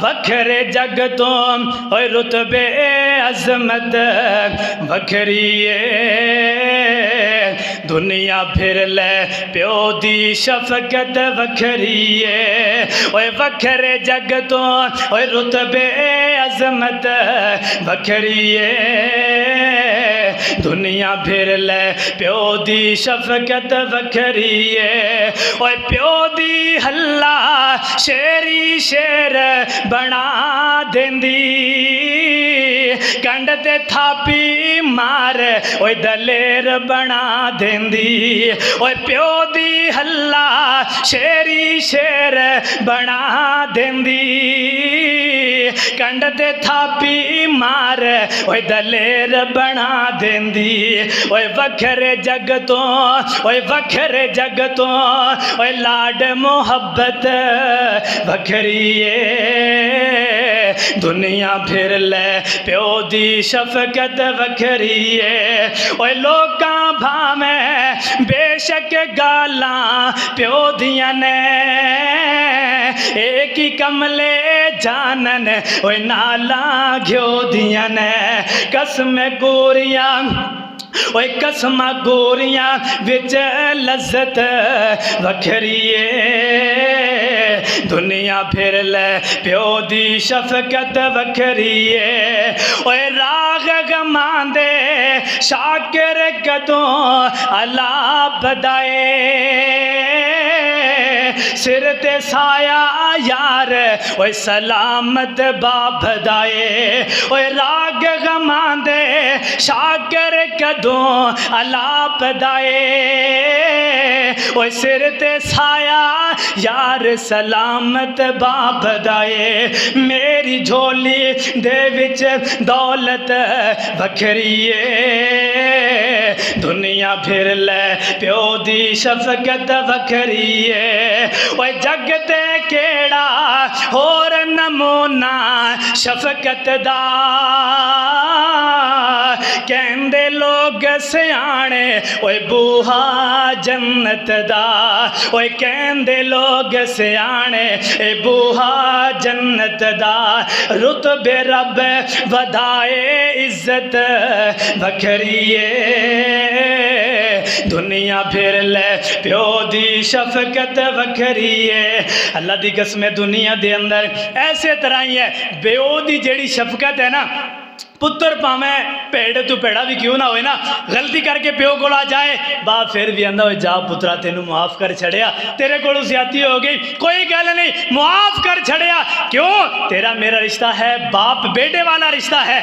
वखरे जग तो ओए रुतबे अजमत वखरी दुनिया फिर ले प्यो दी शफकत वखरी ओए वखरे जग तो ओए रुतबे अजमत वखरी दुनिया फिर ले प्यो दी शफकत वखरी ओए प्यो दी हल्ला शेरी शेर बना देंदी कंड ते थापी मार ओए दलेर बना देंदी ओए प्यो दी हल्ला शेरी शेर बना देंदी कंड ते थापी मार ओए दलेर बना देंदी ओए वखरे जग तो ओए वखरे जग तो ओए लाड मोहब्बत वखरी दुनिया फिर ले प्यो दी शफकत वखरी ओए लोकां भावें बेशक गालां प्यो दियां ने एक ही कमले जानन ओए नाला घ्यो दियां ने कसम गोरियां ओए कसमा गोरियां विच लज्जत वखरी दुनिया फिर ले प्यो दी शफकत वखरी ओए राग गमांदे शाकिर कदों अला बदाए सिर ते साया यार ओए सलामत बाप दाए ओए राग गमांदे शाकर कदों अलाप दाए ओए सिर ते साया यार सलामत बाप दाए मेरी झोली दे विच दौलत वखरी दुनिया फिर ले प्यो दी शफकत वखरी ओए जग ते केड़ा होर नमूना शफकत दा कहंदे लोग सियाणे ओए बूहा जन्नत दा ओए कहंदे लोग सियाणे ए बूहा जन्नत दा रुतबे रब वधाए इज्जत वखरी दुनिया फिर ले प्यो दी शफकत वखरी अल्लाह दी कसम दुनिया दे अंदर ऐसे तरह ही है प्यो दी जेड़ी शफकत है ना पुत्र भावें भेड़ तू भेड़ा भी क्यों ना होए ना गलती करके प्यो को आ जाए बाप फिर भी आंदा जा पुत्रा तेनू माफ कर छड़िया तेरे को ज्यादती हो गई कोई गल नहीं माफ कर छड़िया क्यों तेरा मेरा रिश्ता है बाप बेटे वाला रिश्ता है।